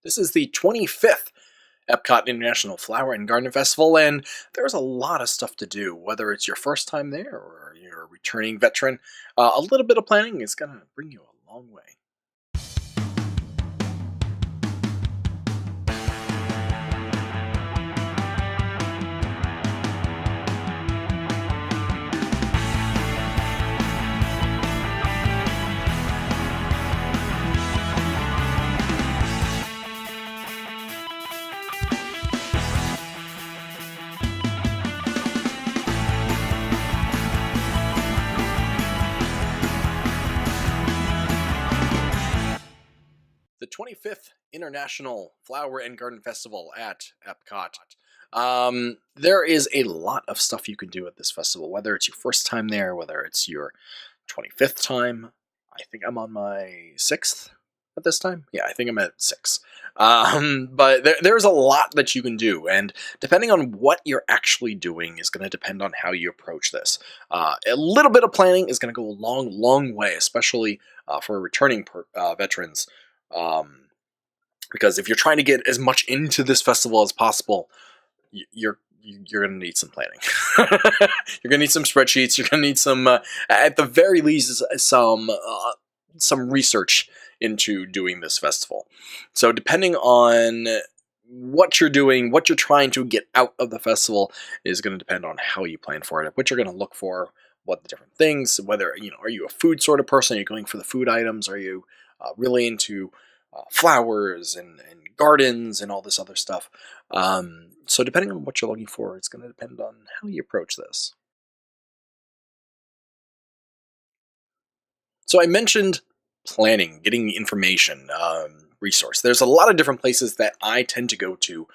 This is the 25th EPCOT International Flower and Garden Festival, and there's a lot of stuff to do, whether it's your first time there or you're a returning veteran. A little bit of planning is going to bring you a long way. The 25th International Flower and Garden Festival at EPCOT. There is a lot of stuff you can do at this festival, whether it's your first time there, whether it's your 25th time. I think I'm on my 6th at this time. Yeah, I think I'm at 6. But there's a lot that you can do, and depending on what you're actually doing is going to depend on how you approach this. A little bit of planning is going to go a long way, especially for returning veterans. Because if you're trying to get as much into this festival as possible, you're going to need some planning. You're going to need some spreadsheets. You're going to need some, at the very least, some research into doing this festival. So depending on what you're doing, what you're trying to get out of the festival is going to depend on how you plan for it, what you're going to look for, what the different things, whether, are you a food sort of person? Are you going for the food items? Are you really into flowers and gardens and all this other stuff? So depending on what you're looking for, it's going to depend on how you approach this. So I mentioned planning, getting information, resource. There's a lot of different places that I tend to go to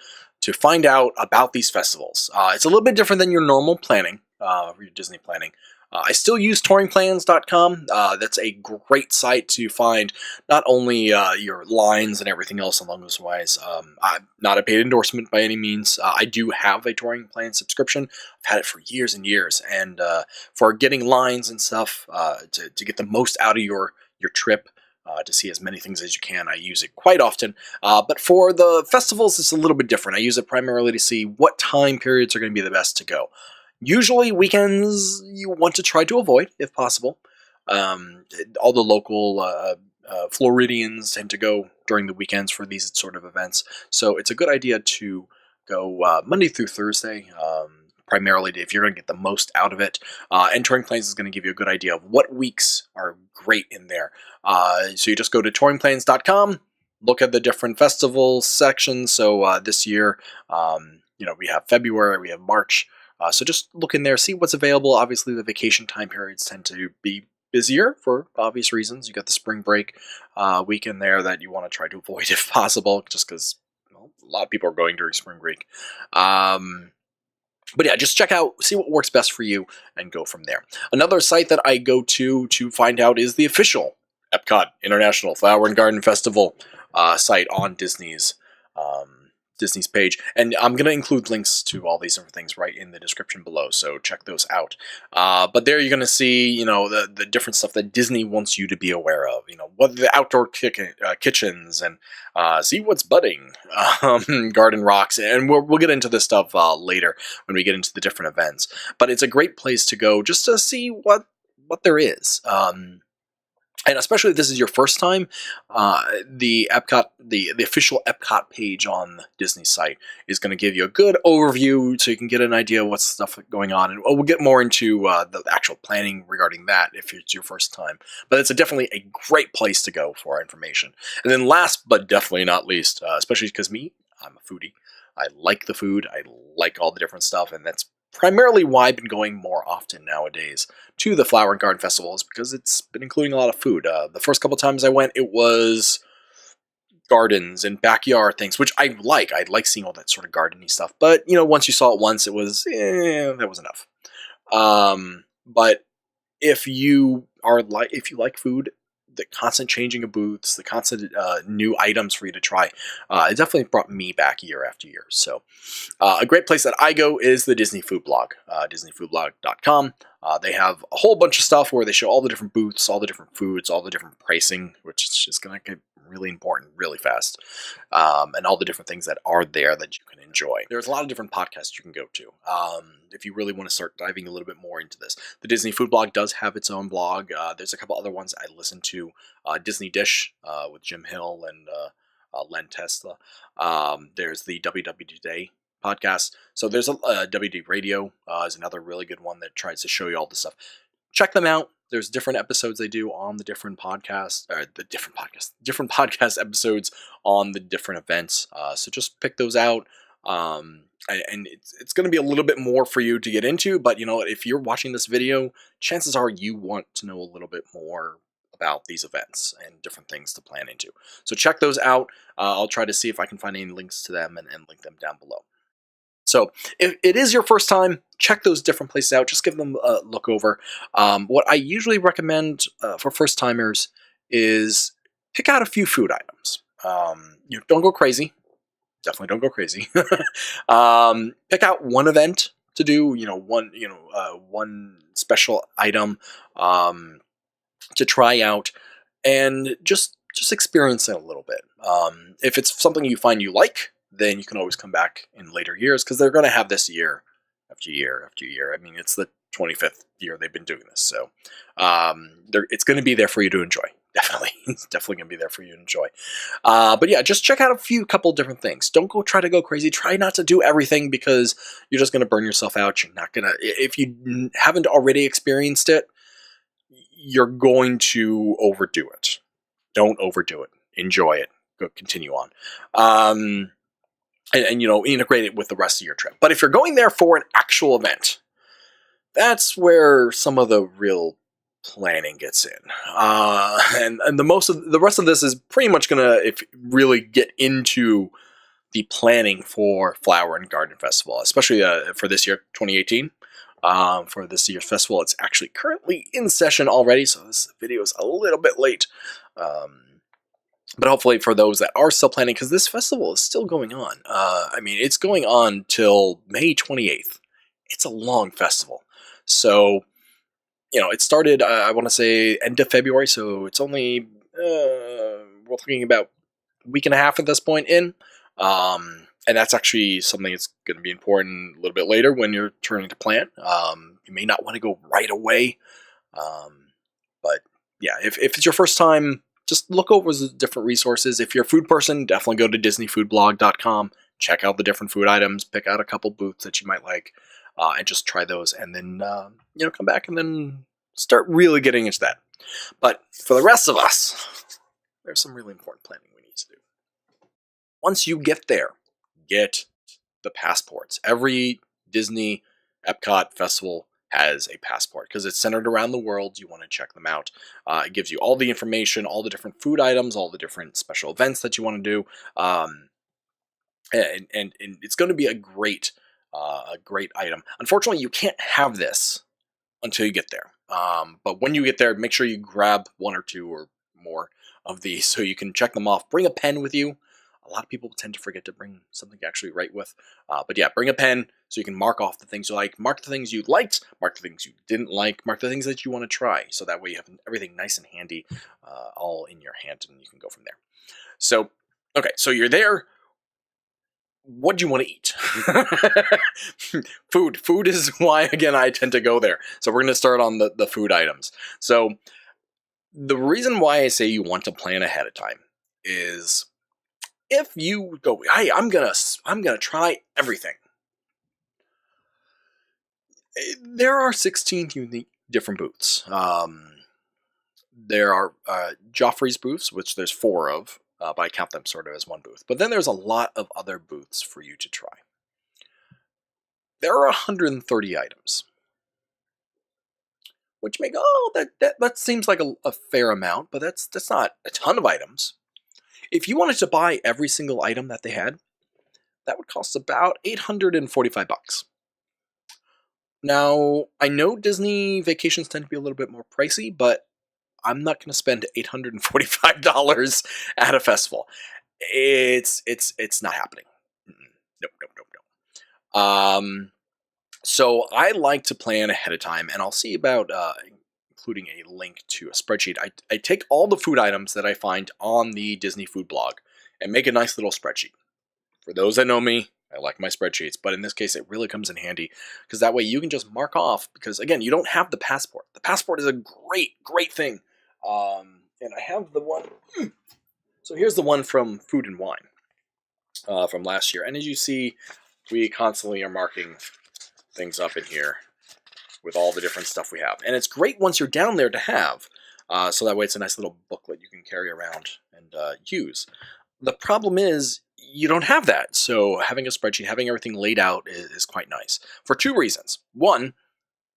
find out about these festivals. It's a little bit different than your normal planning, your Disney planning. I still use touringplans.com. That's a great site to find not only your lines and everything else along those lines. I'm not a paid endorsement by any means. I do have a touring plan subscription. I've had it for years and years. And for getting lines and stuff, to get the most out of your trip, to see as many things as you can, I use it quite often. But for the festivals, it's a little bit different. I use it primarily to see what time periods are going to be the best to go. Usually weekends you want to try to avoid, if possible. All the local Floridians tend to go during the weekends for these sort of events. So it's a good idea to go Monday through Thursday, primarily if you're going to get the most out of it. And Touring Plans is going to give you a good idea of what weeks are great in there. So you just go to touringplans.com, look at the different festival sections. So this year, we have February, we have March. So just look in there, see what's available. Obviously, the vacation time periods tend to be busier for obvious reasons. You got the spring break weekend there that you want to try to avoid if possible, just because a lot of people are going during spring break. But yeah, just check out, see what works best for you, and go from there. Another site that I go to find out is the official EPCOT International Flower and Garden Festival site on Disney's page, and I'm going to include links to all these different things right in the description below, so check those out. But there you're going to see, the different stuff that Disney wants you to be aware of, what the outdoor kitchens, and see what's budding, garden rocks, and we'll get into this stuff later when we get into the different events. But it's a great place to go just to see what there is. And especially if this is your first time, the EPCOT, the official EPCOT page on Disney's site is going to give you a good overview, so you can get an idea of what's stuff going on. And we'll get more into the actual planning regarding that if it's your first time. But it's definitely a great place to go for information. And then last but definitely not least, especially because I'm a foodie. I like the food. I like all the different stuff, and that's primarily why I've been going more often nowadays to the Flower and Garden Festival, is because it's been including a lot of food. The first couple times I went, it was gardens and backyard things, which I like. I like seeing all that sort of gardening stuff. But, once you saw it once, it was, that was enough. But if you like food, the constant changing of booths, the constant new items for you to try, it definitely brought me back year after year. So a great place that I go is the Disney Food Blog, disneyfoodblog.com. They have a whole bunch of stuff where they show all the different booths, all the different foods, all the different pricing, which is just going to get really important really fast, and all the different things that are there that you can enjoy. There's a lot of different podcasts you can go to if you really want to start diving a little bit more into this. The Disney Food Blog does have its own blog. There's a couple other ones I listen to. Disney Dish with Jim Hill and Len Tesla. There's the WW Today podcast. So there's a WD Radio is another really good one that tries to show you all this stuff. Check them out. There's different episodes they do on the different podcasts, or different podcast episodes on the different events. So just pick those out. And it's going to be a little bit more for you to get into, but you know, if you're watching this video, chances are you want to know a little bit more about these events and different things to plan into. So check those out. I'll try to see if I can find any links to them and link them down below. So if it is your first time, check those different places out. Just give them a look over. What I usually recommend for first timers is pick out a few food items. Don't go crazy. Definitely don't go crazy. Pick out one event to do. One special item to try out, and just experience it a little bit. If it's something you find you like, then you can always come back in later years, because they're going to have this year after year after year. I mean, it's the 25th year they've been doing this, so it's going to be there for you to enjoy. Definitely. It's definitely going to be there for you to enjoy. But yeah, just check out a couple different things. Don't try to go crazy. Try not to do everything, because you're just going to burn yourself out. You're not going to, if you haven't already experienced it, you're going to overdo it. Don't overdo it. Enjoy it. Go continue on. And integrate it with the rest of your trip. But if you're going there for an actual event, that's where some of the real planning gets in. And the rest of this is pretty much gonna really get into the planning for Flower and Garden Festival, especially for this year, 2018. For this year's festival, it's actually currently in session already, so this video is a little bit late. But hopefully for those that are still planning, because this festival is still going on. It's going on till May 28th. It's a long festival. So, it started, I want to say, end of February, so it's only, we're looking about a week and a half at this point in. And that's actually something that's going to be important a little bit later when you're turning to plan. You may not want to go right away. But yeah, if it's your first time, just look over the different resources. If you're a food person, definitely go to DisneyFoodBlog.com. Check out the different food items. Pick out a couple booths that you might like, and just try those. And then come back and then start really getting into that. But for the rest of us, there's some really important planning we need to do. Once you get there, get the passports. Every Disney EPCOT festival has a passport, because it's centered around the world. You want to check them out. It gives you all the information, all the different food items, all the different special events that you want to do, and it's going to be a great item. Unfortunately, you can't have this until you get there. But when you get there, make sure you grab one or two or more of these so you can check them off. Bring a pen with you. A lot of people tend to forget to bring something to actually write with. But yeah, bring a pen so you can mark off the things you like, mark the things you liked, mark the things you didn't like, mark the things that you want to try. So that way you have everything nice and handy, all in your hand, and you can go from there. So, okay, so you're there. What do you want to eat? Food. Food is why, again, I tend to go there. So we're going to start on the food items. So the reason why I say you want to plan ahead of time is, if you go, hey, I'm gonna try everything. There are 16 unique different booths. There are Joffrey's booths, which there's 4 of, but I count them sort of as one booth. But then there's a lot of other booths for you to try. There are 130 items, which make that seems like a fair amount, but that's not a ton of items. If you wanted to buy every single item that they had, that would cost about $845. Now, I know Disney vacations tend to be a little bit more pricey, but I'm not going to spend $845 at a festival. It's not happening. Nope. So I like to plan ahead of time, and I'll see about including a link to a spreadsheet. I take all the food items that I find on the Disney food blog and make a nice little spreadsheet. For those that know me, I like my spreadsheets, but in this case, it really comes in handy because that way you can just mark off. Because again, you don't have the passport. The passport is a great thing, and I have the one. So here's the one from Food and Wine from last year, and as you see, we constantly are marking things up in here with all the different stuff we have, and it's great once you're down there to have. So that way, it's a nice little booklet you can carry around and use. The problem is you don't have that. So having a spreadsheet, having everything laid out is quite nice for two reasons. One,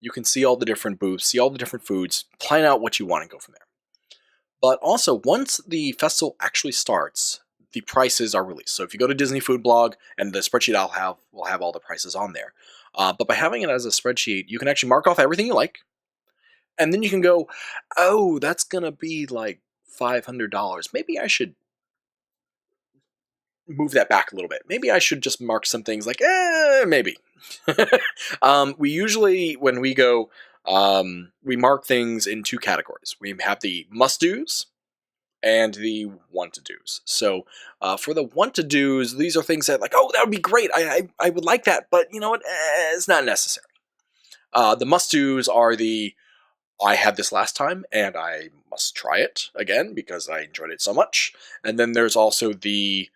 you can see all the different booths, see all the different foods, plan out what you want and go from there. But also, once the festival actually starts, the prices are released. So if you go to Disney Food Blog, and the spreadsheet will have all the prices on there. But by having it as a spreadsheet, you can actually mark off everything you like, and then you can go, oh, that's gonna be like $500. Maybe I should move that back a little bit. Maybe I should just mark some things like, maybe. We usually, when we go, we mark things in two categories. We have the must-dos and the want-to-dos. So for the want-to-dos, these are things that like, oh, that would be great. I would like that, but you know what? It's not necessary. The must-dos are the, I had this last time and I must try it again because I enjoyed it so much. And then there's also the,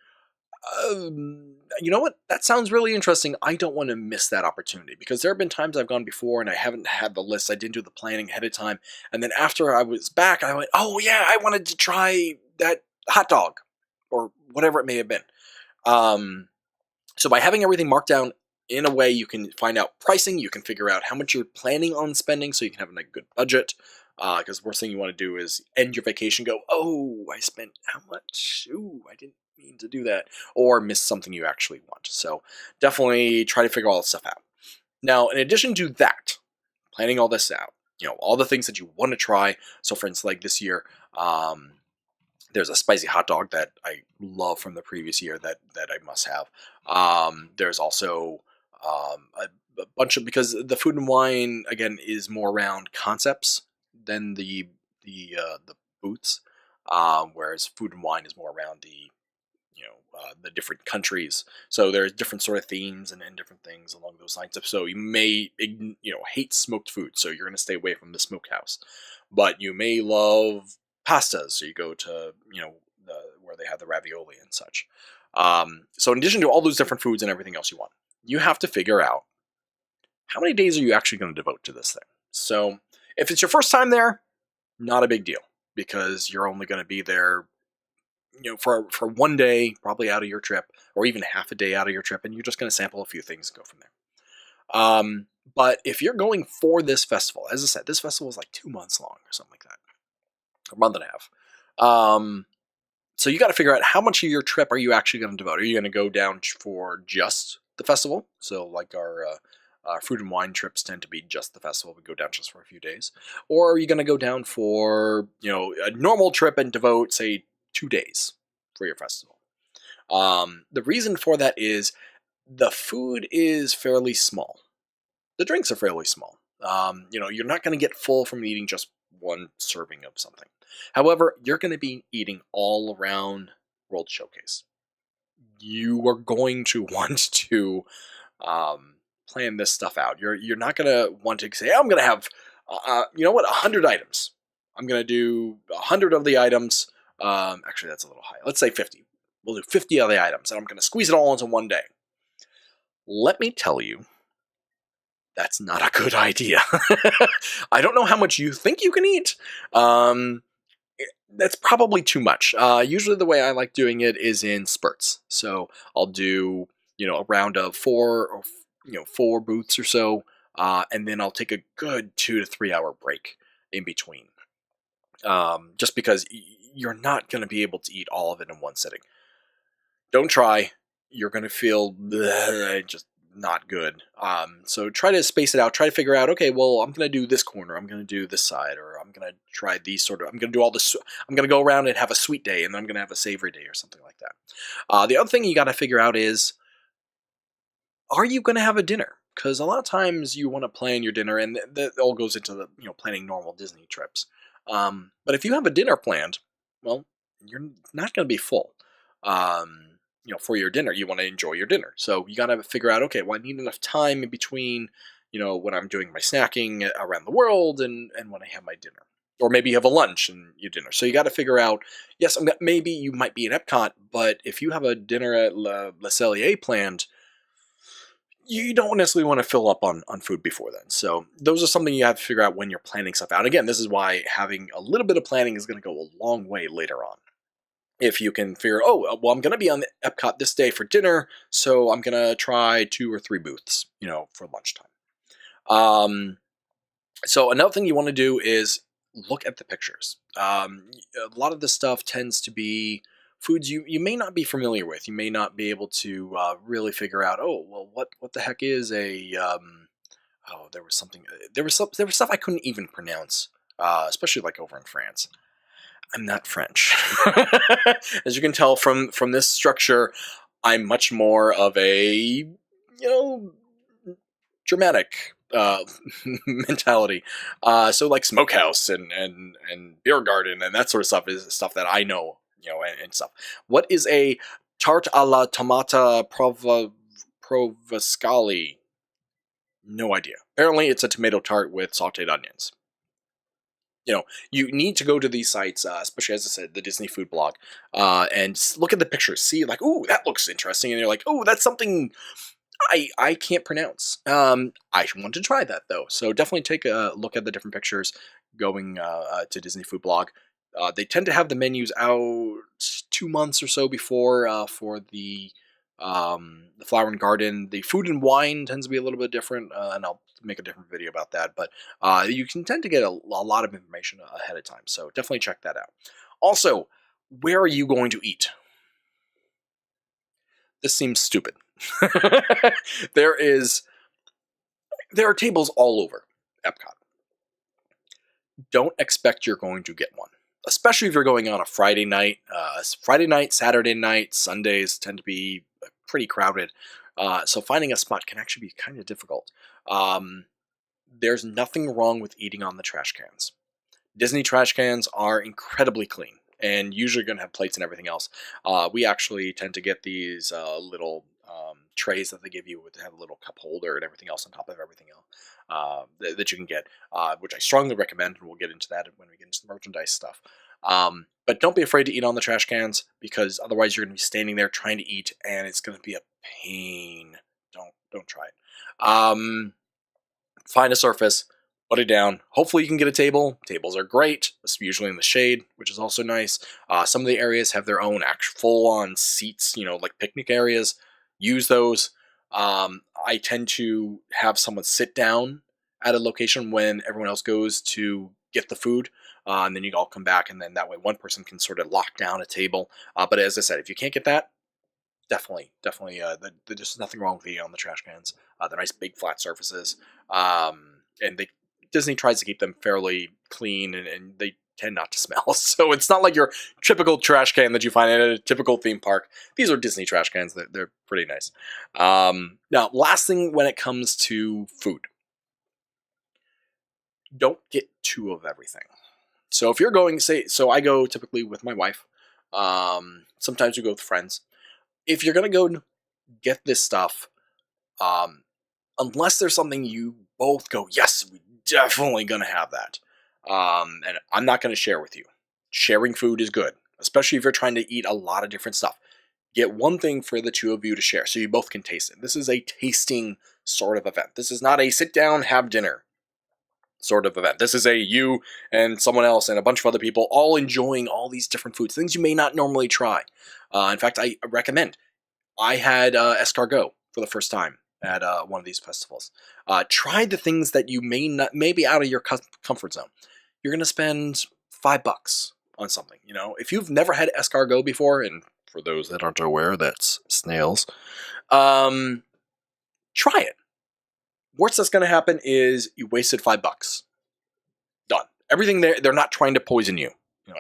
you know what? That sounds really interesting. I don't want to miss that opportunity because there have been times I've gone before and I haven't had the list. I didn't do the planning ahead of time. And then after I was back, I went, oh yeah, I wanted to try that hot dog or whatever it may have been. So by having everything marked down in a way, you can find out pricing. You can figure out how much you're planning on spending so you can have a good budget. Because the worst thing you want to do is end your vacation, go, oh, I spent how much? Ooh, I didn't mean to do that. Or miss something you actually want. So definitely try to figure all this stuff out. Now, in addition to that, planning all this out, all the things that you want to try. So for instance, like this year, there's a spicy hot dog that I love from the previous year that I must have. There's also a bunch of, because the Food and Wine, again, is more around concepts than the booths, whereas Food and Wine is more around the different countries. So there's different sort of themes and different things along those lines. So you may hate smoked food, so you're going to stay away from the smokehouse. But you may love pastas, so you go to where they have the ravioli and such. So in addition to all those different foods and everything else you want, you have to figure out how many days are you actually going to devote to this thing. So if it's your first time there, not a big deal because you're only going to be there, for one day, probably out of your trip, or even half a day out of your trip, and you're just going to sample a few things and go from there. But if you're going for this festival, as I said, this festival is like 2 months long or something like that, a month and a half. So you got to figure out how much of your trip are you actually going to devote. Are you going to go down for just the festival? So like our Food and Wine trips tend to be just the festival. We go down just for a few days. Or are you going to go down for, a normal trip and devote, say, 2 days for your festival? The reason for that is the food is fairly small. The drinks are fairly small. You're not going to get full from eating just one serving of something. However, you're going to be eating all around World Showcase. You are going to want to plan this stuff out. You're not going to want to say, I'm going to have, 100 items. I'm going to do 100 of the items. Actually, that's a little high. Let's say 50. We'll do 50 of the items, and I'm going to squeeze it all into one day. Let me tell you, that's not a good idea. I don't know how much you think you can eat. That's probably too much. Usually the way I like doing it is in spurts. So I'll do, a round of four booths or so, and then I'll take a good 2 to 3 hour break in between. Just because you're not going to be able to eat all of it in one sitting. Don't try. You're going to feel just not good. So try to space it out. Try to figure out, okay, well, I'm going to do this corner. I'm going to do this side, or I'm going to try these I'm going to do all this. I'm going to go around and have a sweet day, and then I'm going to have a savory day or something like that. The other thing you got to figure out is, are you going to have a dinner? because a lot of times you want to plan your dinner, and that all goes into the planning normal Disney trips. But if you have a dinner planned, well, you're not going to be full. For your dinner, you want to enjoy your dinner, so you got to figure out, okay, well, I need enough time in between, when I'm doing my snacking around the world and when I have my dinner. Or maybe you have a lunch and your dinner. So you got to figure out, yes, maybe you might be in Epcot, but if you have a dinner at Le Cellier planned, you don't necessarily want to fill up on food before then. So those are something you have to figure out when you're planning stuff out. Again, this is why having a little bit of planning is going to go a long way later on. If you can figure, oh, well, I'm going to be on Epcot this day for dinner, so I'm going to try 2 or 3 booths, for lunchtime. So another thing you want to do is look at the pictures. A lot of this stuff tends to be foods you may not be familiar with. You may not be able to really figure out, oh, well, what the heck is a there was stuff I couldn't even pronounce, especially like over in France. I'm not French. As you can tell from this structure, I'm much more of a Germanic mentality. So like smokehouse and beer garden and that sort of stuff is stuff that I know, and stuff. What is a tarte alla tomata provascali? No idea. Apparently it's a tomato tart with sauteed onions. You need to go to these sites, especially, as I said, the Disney food blog, and look at the pictures. See, like, ooh, that looks interesting. And you're like, oh, that's something I can't pronounce. I want to try that, though. So definitely take a look at the different pictures going to Disney food blog. They tend to have the menus out 2 months or so before for the Flower and Garden. The Food and Wine tends to be a little bit different, and I'll make a different video about that. But you can tend to get a lot of information ahead of time, so definitely check that out. Also, where are you going to eat? This seems stupid. There are tables all over Epcot. Don't expect you're going to get one, especially if you're going on a Friday night. Saturday night, Sundays tend to be pretty crowded. So finding a spot can actually be kind of difficult. There's nothing wrong with eating on the trash cans. Disney trash cans are incredibly clean and usually going to have plates and everything else. We actually tend to get these little trays that they give you with have a little cup holder and everything else on top of everything else that you can get, which I strongly recommend, and we'll get into that when we get into the merchandise stuff. But don't be afraid to eat on the trash cans, because otherwise you're going to be standing there trying to eat, and it's going to be a pain. Don't try it. Find a surface, put it down. Hopefully you can get a table. Tables are great. It's usually in the shade, which is also nice. Some of the areas have their own full-on seats, like picnic areas. Use those. I tend to have someone sit down at a location when everyone else goes to get the food, and then you all come back, and then that way one person can sort of lock down a table. But as I said, if you can't get that, definitely, there's nothing wrong with eating on the trash cans. They're nice, big, flat surfaces, and Disney tries to keep them fairly clean, and they tend not to smell. So it's not like your typical trash can that you find at a typical theme park. These are Disney trash cans. They're pretty nice. Now, last thing when it comes to food, don't get 2 of everything. So if you're going, so I go typically with my wife. Sometimes we go with friends. If you're going to go get this stuff, unless there's something you both go, yes, we're definitely going to have that. And I'm not going to share with you. Sharing food is good, especially if you're trying to eat a lot of different stuff. Get one thing for the 2 of you to share so you both can taste it. This is a tasting sort of event. This is not a sit down, have dinner sort of event. This is a you and someone else and a bunch of other people all enjoying all these different foods, things you may not normally try. In fact, I recommend. I had escargot for the first time at one of these festivals. Try the things that you may be out of your comfort zone. You're going to spend $5 on something. If you've never had escargot before, and for those that aren't aware, that's snails, try it. Worst that's going to happen is you wasted $5. Done. Everything there, they're not trying to poison you.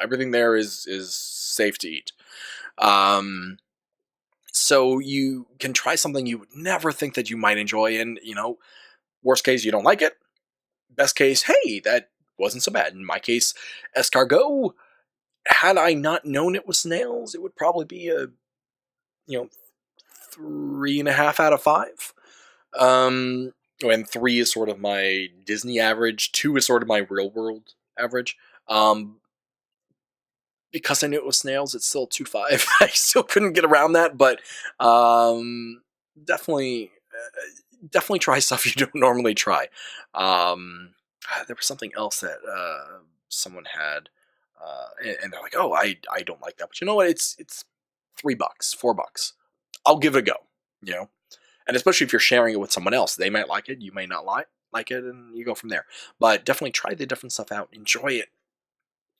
Everything there is safe to eat. So you can try something you would never think that you might enjoy, and worst case, you don't like it. Best case, hey, that wasn't so bad. In my case, escargot, had I not known it was snails, it would probably be a 3.5 out of 5. And 3 is sort of my Disney average. 2 is sort of my real world average. Because I knew it was snails, it's still 2.5. I still couldn't get around that, but definitely try stuff you don't normally try. There was something else that someone had, and they're like, "Oh, I don't like that," but you know what? It's $3, $4. I'll give it a go. And especially if you're sharing it with someone else, they might like it, you may not like it, and you go from there. But definitely try the different stuff out, enjoy it.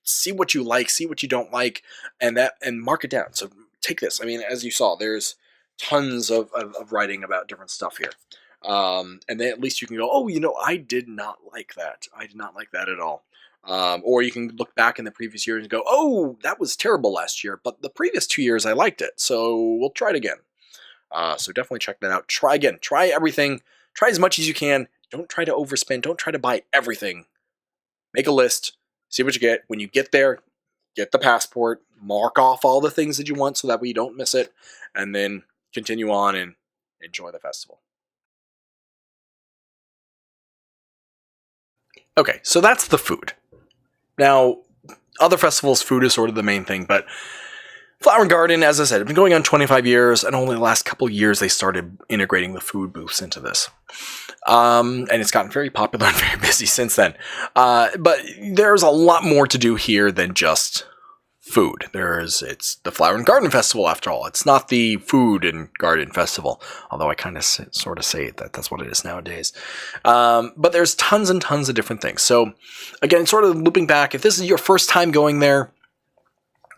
See what you like, see what you don't like, and mark it down. So take this. I mean, as you saw, there's tons of writing about different stuff here. And then at least you can go, oh, I did not like that. I did not like that at all. Or you can look back in the previous years and go, oh, that was terrible last year, but the previous 2 years I liked it, so we'll try it again. So definitely check that out. Try again. Try everything. Try as much as you can. Don't try to overspend. Don't try to buy everything. Make a list. See what you get. When you get there, get the passport. Mark off all the things that you want so that way you don't miss it. And then continue on and enjoy the festival. Okay, so that's the food. Now, other festivals, food is sort of the main thing, but Flower and Garden, as I said, it's been going on 25 years, and only the last couple of years they started integrating the food booths into this. And it's gotten very popular and very busy since then. But there's a lot more to do here than just food. It's the Flower and Garden Festival, after all. It's not the Food and Garden Festival, although I kind of sort of say that's what it is nowadays. But there's tons and tons of different things. So, again, sort of looping back, if this is your first time going there,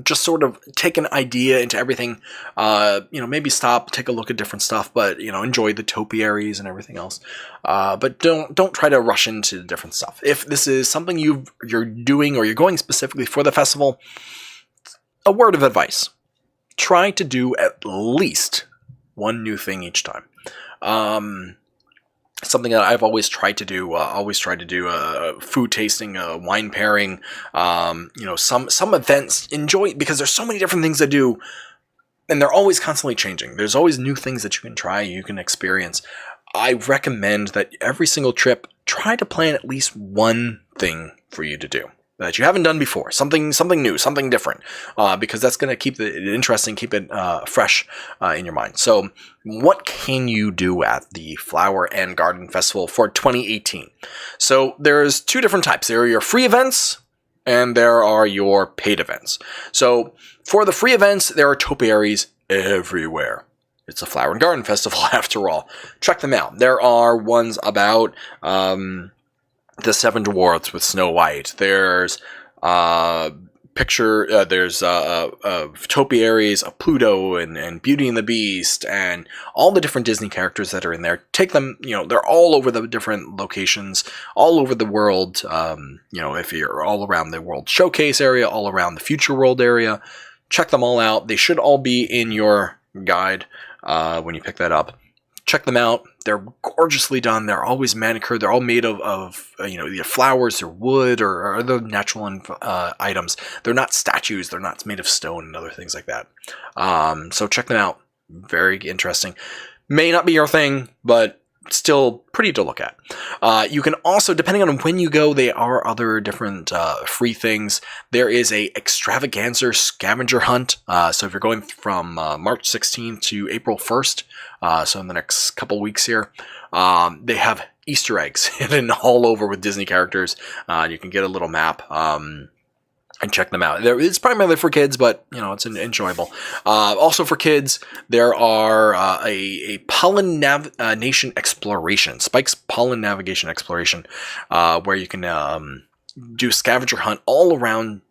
just sort of take an idea into everything, maybe stop, take a look at different stuff, but, enjoy the topiaries and everything else. But don't try to rush into different stuff. If this is something you're doing or you're going specifically for the festival, a word of advice. Try to do at least one new thing each time. Something that I've always tried to do, food tasting, wine pairing, some events. Enjoy, because there's so many different things to do, and they're always constantly changing. There's always new things that you can try, you can experience. I recommend that every single trip, try to plan at least one thing for you to do that you haven't done before, something new, something different, because that's going to keep it interesting, keep it fresh in your mind. So what can you do at the Flower and Garden Festival for 2018? So there's two different types. There are your free events, and there are your paid events. So for the free events, there are topiaries everywhere. It's a Flower and Garden Festival after all. Check them out. There are ones about the Seven Dwarfs with Snow White. There's topiaries of Pluto and Beauty and the Beast and all the different Disney characters that are in there. Take them, they're all over the different locations, all over the world. If you're all around the World Showcase area, all around the Future World area, check them all out. They should all be in your guide when you pick that up. Check them out. They're gorgeously done. They're always manicured. They're all made of either flowers or wood or other natural items. They're not statues. They're not made of stone and other things like that. So check them out. Very interesting. May not be your thing, but still pretty to look at. You can also, depending on when you go, there are other different free things. There is a extravaganza scavenger hunt. So if you're going from March 16th to April 1st, so in the next couple weeks here, they have Easter eggs hidden all over with Disney characters. You can get a little map. And check them out. It's primarily for kids, but it's enjoyable. Also for kids, there are a pollen navigation exploration, Spike's pollen navigation exploration, where you can do scavenger hunt all around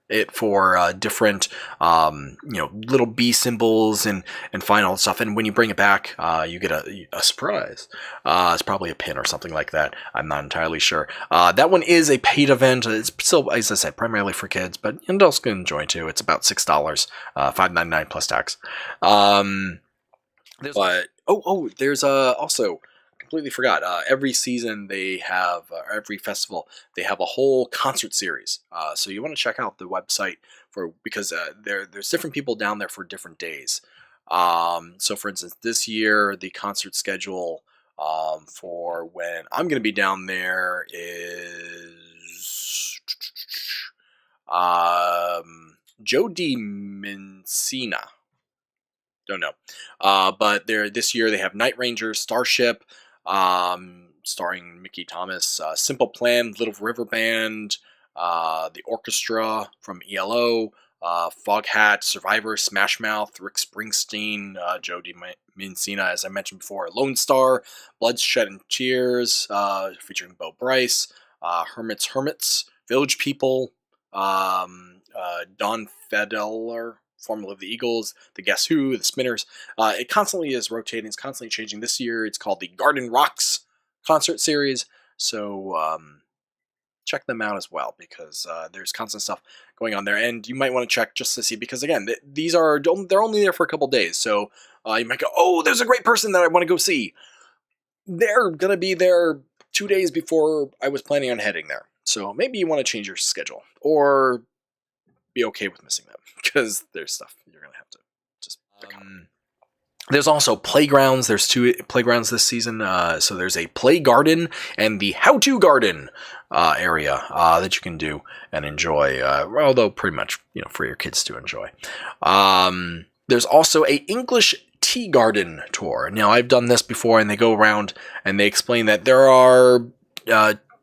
it for different little bee symbols and find all the stuff. And when you bring it back, you get a surprise. It's probably a pin or something like that. I'm not entirely sure. That one is a paid event. It's still, as I said, primarily for kids, but adults can enjoy too. It's about $6, $5.99 plus tax. But there's also completely forgot. Every season they have every festival they have a whole concert series. So you want to check out the website because there's different people down there for different days. So for instance, this year the concert schedule for when I'm going to be down there is Joe D. Mencina. Don't know. But this year they have Night Ranger, Starship, starring Mickey Thomas, Simple Plan, Little River Band, the Orchestra from ELO, Foghat, Survivor, Smash Mouth, Rick Springsteen, Joe Mencina, as I mentioned before, Lone Star, Bloodshed and Tears, featuring Bo Bryce, Hermits, Village People, Don Federer, formerly of the Eagles, the Guess Who, the Spinners. It constantly is rotating. It's constantly changing. This year, it's called the Garden Rocks concert series. So check them out as well because there's constant stuff going on there. And you might want to check just to see because again, they're only there for a couple days. So you might go, oh, there's a great person that I want to go see. They're gonna be there 2 days before I was planning on heading there. So maybe you want to change your schedule or be okay with missing them because there's stuff you're gonna have to just pick up. There's also playgrounds. There's 2 playgrounds this season. So there's a play garden and the how-to garden area that you can do and enjoy. Although pretty much for your kids to enjoy. There's also a English tea garden tour. Now I've done this before, and they go around and they explain that there are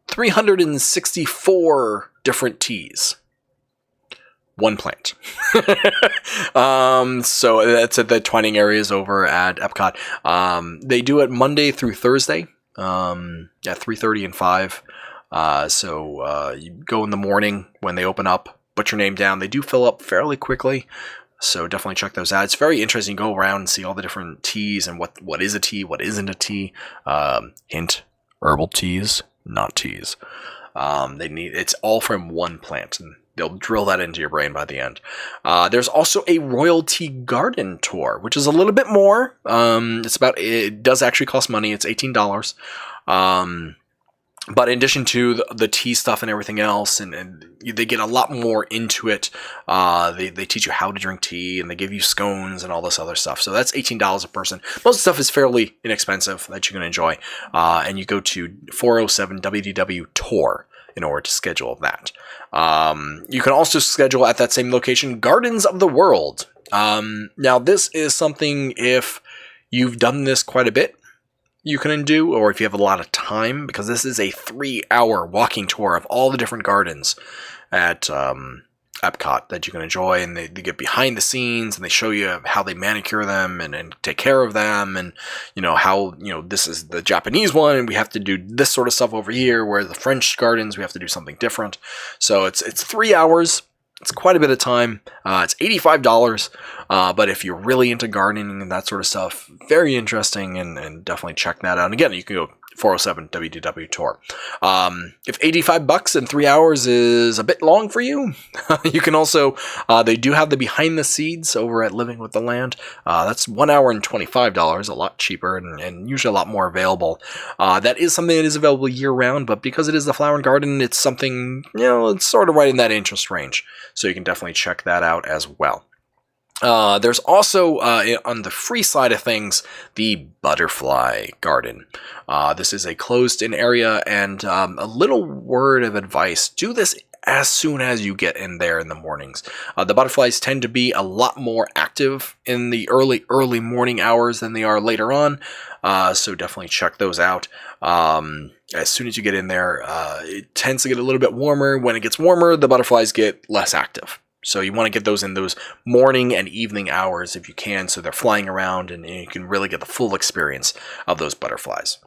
364 different teas. One plant. So that's at the Twining areas over at EPCOT. They do it Monday through Thursday at 3:30 and 5. So you go in the morning when they open up, put your name down. They do fill up fairly quickly. So definitely check those out. It's very interesting. Go around and see all the different teas and what is a tea, what isn't a tea. Hint, herbal teas, not teas. It's all from one plant, and they'll drill that into your brain by the end. There's also a royalty garden tour, which is a little bit more. It does actually cost money. It's $18. But in addition to the tea stuff and everything else, and they get a lot more into it. They teach you how to drink tea, and they give you scones and all this other stuff. So that's $18 a person. Most of the stuff is fairly inexpensive that you can enjoy. And you go to 407 WDW Tour in order to schedule that. You can also schedule at that same location Gardens of the World. Now, this is something if you've done this quite a bit, you can do, or if you have a lot of time, because this is a 3-hour walking tour of all the different gardens at EPCOT that you can enjoy, and they get behind the scenes and they show you how they manicure them and take care of them, and how this is the Japanese one and we have to do this sort of stuff over here, where the French gardens we have to do something different. So it's 3 hours. It's quite a bit of time. It's $85, but if you're really into gardening and that sort of stuff, very interesting, and definitely check that out. And again, you can go 407 WDW Tour. If $85 and 3 hours is a bit long for you, you can also, they do have the behind the scenes over at Living with the Land. That's 1 hour and $25, a lot cheaper and usually a lot more available. That is something that is available year round, but because it is the Flower and Garden, it's something, it's sort of right in that interest range. So you can definitely check that out as well. There's also, on the free side of things, the Butterfly Garden. This is a closed-in area, and a little word of advice. Do this as soon as you get in there in the mornings. The butterflies tend to be a lot more active in the early morning hours than they are later on, so definitely check those out. As soon as you get in there, it tends to get a little bit warmer. When it gets warmer, the butterflies get less active. So you want to get those in those morning and evening hours if you can, so they're flying around and you can really get the full experience of those butterflies.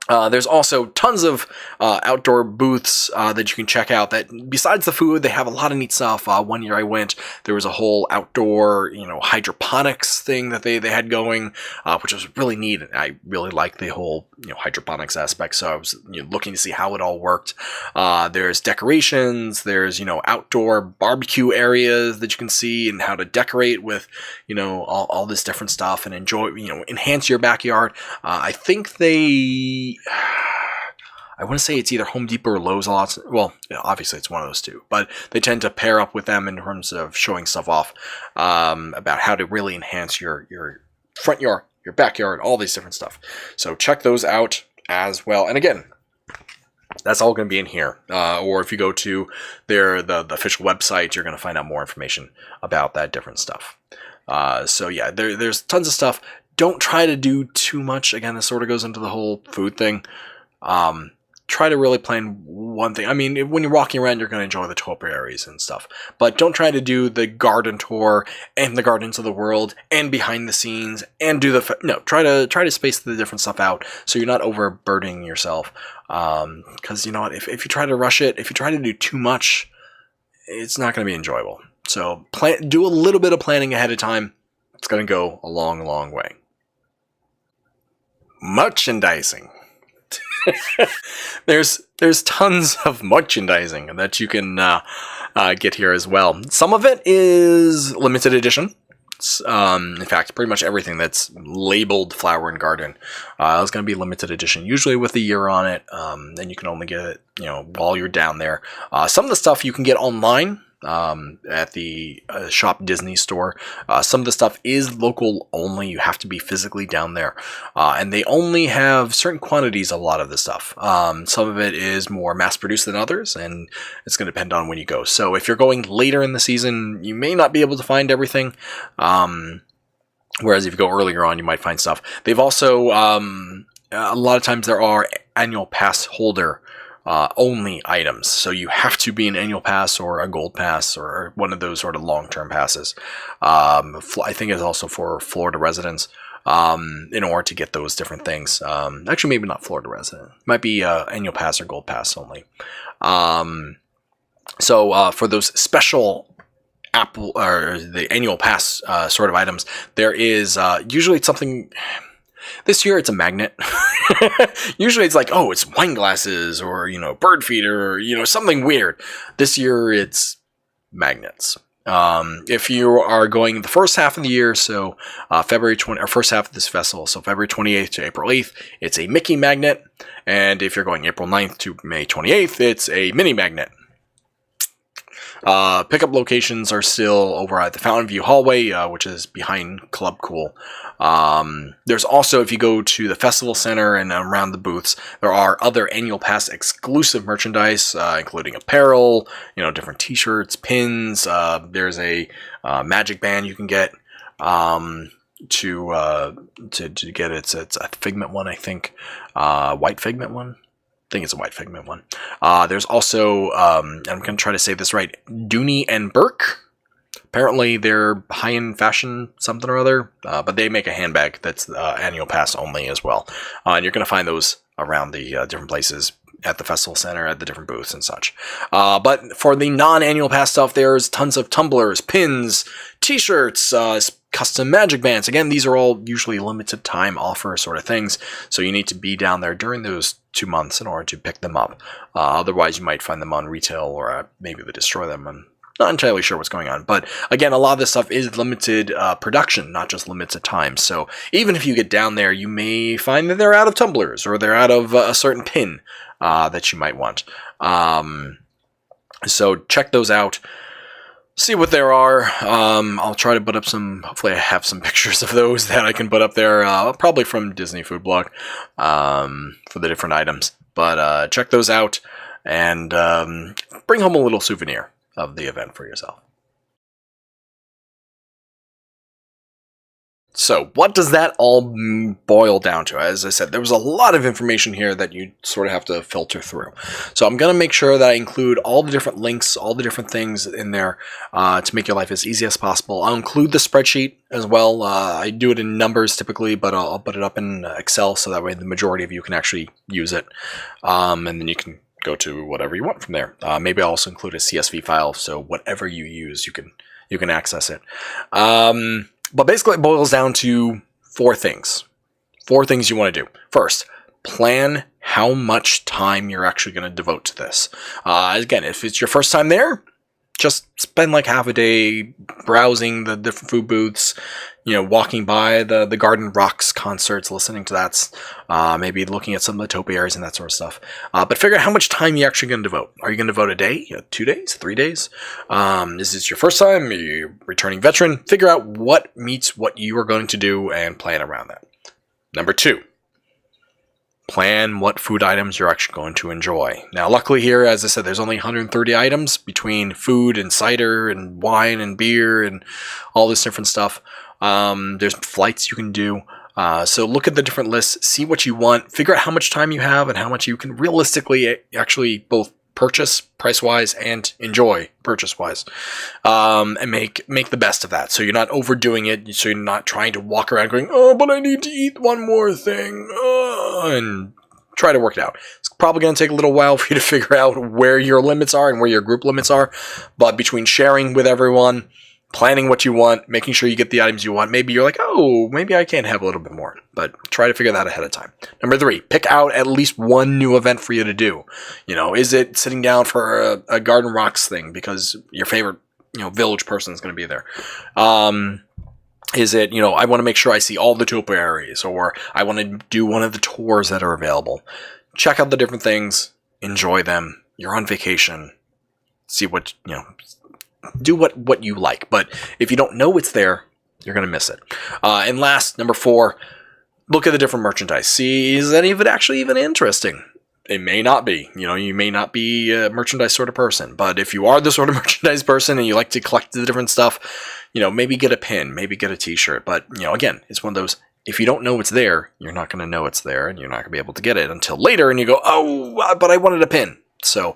There's also tons of outdoor booths that you can check out. That besides the food, they have a lot of neat stuff. One year I went, there was a whole outdoor, hydroponics thing that they had going, which was really neat. I really liked the whole hydroponics aspect. So I was looking to see how it all worked. There's decorations. There's outdoor barbecue areas that you can see and how to decorate with all this different stuff and enjoy enhance your backyard. I think I want to say it's either Home Depot or Lowe's a lot. Well, obviously it's one of those two, but they tend to pair up with them in terms of showing stuff off about how to really enhance your front yard, your backyard, all these different stuff. So check those out as well. And again, that's all going to be in here. Or if you go to the official website, you're going to find out more information about that different stuff. So yeah, there's tons of stuff. Don't try to do too much. Again, this sort of goes into the whole food thing. Try to really plan one thing. I mean, when you're walking around, you're going to enjoy the topiaries and stuff. But don't try to do the garden tour and the gardens of the world and behind the scenes and do the... No, try to space the different stuff out so you're not overburdening yourself. Because you know what? If you try to rush it, if you try to do too much, it's not going to be enjoyable. So do a little bit of planning ahead of time. It's going to go a long, long way. Merchandising. There's tons of merchandising that you can get here as well. Some of it is limited edition. In fact, pretty much everything that's labeled Flower and Garden is going to be limited edition, usually with a year on it. Then you can only get it, while you're down there. Some of the stuff you can get online. At the Shop Disney store. Some of the stuff is local only. You have to be physically down there. And they only have certain quantities of a lot of this stuff. Some of it is more mass-produced than others, and it's going to depend on when you go. So if you're going later in the season, you may not be able to find everything. Whereas if you go earlier on, you might find stuff. They've also, a lot of times there are annual pass holder only items, so you have to be an annual pass or a gold pass or one of those sort of long-term passes. I think it's also for Florida residents in order to get those different things. Actually, maybe not Florida resident. It might be annual pass or gold pass only. So for those special Apple or the annual pass sort of items, there is usually something. This year it's a magnet. Usually it's like, oh, it's wine glasses or, bird feeder or, something weird. This year it's magnets. If you are going the first half of the year, so February 20 or first half of this festival, so February 28th to April 8th, it's a Mickey magnet. And if you're going April 9th to May 28th, it's a mini magnet. Pickup locations are still over at the Fountain View Hallway, which is behind Club Cool. There's also, if you go to the Festival Center and around the booths, there are other annual pass exclusive merchandise, including apparel, different t-shirts, pins. There's a magic band you can get to get it's a Figment one, I think, white Figment one. I think it's a white Figment one. There's also, I'm going to try to say this right, Dooney and Burke. Apparently they're high-end fashion something or other, but they make a handbag that's annual pass only as well. And you're going to find those around the different places at the Festival Center, at the different booths and such. But for the non-annual pass stuff, there's tons of tumblers, pins, t-shirts, custom magic bands. Again, these are all usually limited time offer sort of things, so you need to be down there during those 2 months in order to pick them up. Otherwise, you might find them on retail, or maybe they destroy them. I'm not entirely sure what's going on. But again, a lot of this stuff is limited production, not just limited time. So even if you get down there, you may find that they're out of tumblers, or they're out of a certain pin that you might want. So check those out. See what there are. I'll try to put up some, hopefully I have some pictures of those that I can put up there, probably from Disney Food Blog, for the different items. But check those out, and bring home a little souvenir of the event for yourself. So what does that all boil down to? As I said, there was a lot of information here that you sort of have to filter through. So I'm going to make sure that I include all the different links, all the different things in there to make your life as easy as possible. I'll include the spreadsheet as well. I do it in numbers typically, but I'll put it up in Excel so that way the majority of you can actually use it. And then you can go to whatever you want from there. Maybe I'll also include a CSV file, so whatever you use, you can access it. But basically it boils down to 4 things. 4 things you want to do. First, plan how much time you're actually going to devote to this. Again, if it's your first time there, just spend like half a day browsing the different food booths, walking by the Garden Rocks concerts, listening to that, maybe looking at some of the topiaries and that sort of stuff. But figure out how much time you're actually going to devote. Are you going to devote a day, 2 days, 3 days? Is this your first time? Are you a returning veteran? Figure out what meets what you are going to do and plan around that. Number 2. Plan what food items you're actually going to enjoy. Now, luckily here, as I said, there's only 130 items between food and cider and wine and beer and all this different stuff. There's flights you can do. So look at the different lists, see what you want, figure out how much time you have and how much you can realistically actually both purchase price-wise and enjoy purchase-wise, and make the best of that. So you're not overdoing it, so you're not trying to walk around going, oh, but I need to eat one more thing, and try to work it out. It's probably going to take a little while for you to figure out where your limits are and where your group limits are, but between sharing with everyone, planning what you want, making sure you get the items you want. Maybe you're like, oh, maybe I can have a little bit more, but try to figure that ahead of time. Number 3, pick out at least one new event for you to do. Is it sitting down for a Garden Rocks thing because your favorite, village person is going to be there? Is it, I want to make sure I see all the topiaries, or I want to do one of the tours that are available. Check out the different things, enjoy them. You're on vacation. See what, do what you like, but if you don't know it's there, you're going to miss it. And last, number 4, look at the different merchandise. See, is any of it actually even interesting? It may not be. You may not be a merchandise sort of person, but if you are the sort of merchandise person and you like to collect the different stuff, maybe get a pin, maybe get a t-shirt. But, again, it's one of those, if you don't know it's there, you're not going to know it's there, and you're not going to be able to get it until later, and you go, oh, but I wanted a pin. So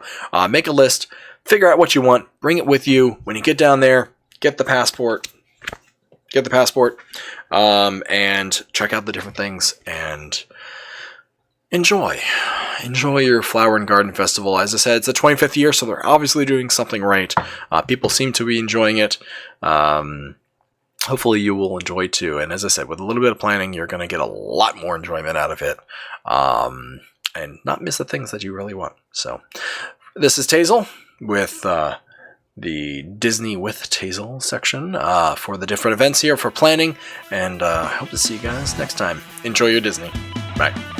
make a list. Figure out what you want, bring it with you. When you get down there, get the passport, and check out the different things and enjoy your Flower and Garden Festival. As I said, it's the 25th year, so they're obviously doing something right. People seem to be enjoying it. Hopefully you will enjoy too. And as I said, with a little bit of planning, you're going to get a lot more enjoyment out of it, and not miss the things that you really want. So this is Tasel with the Disney with Tasel section for the different events here for planning, and I hope to see you guys next time. Enjoy your Disney. Bye.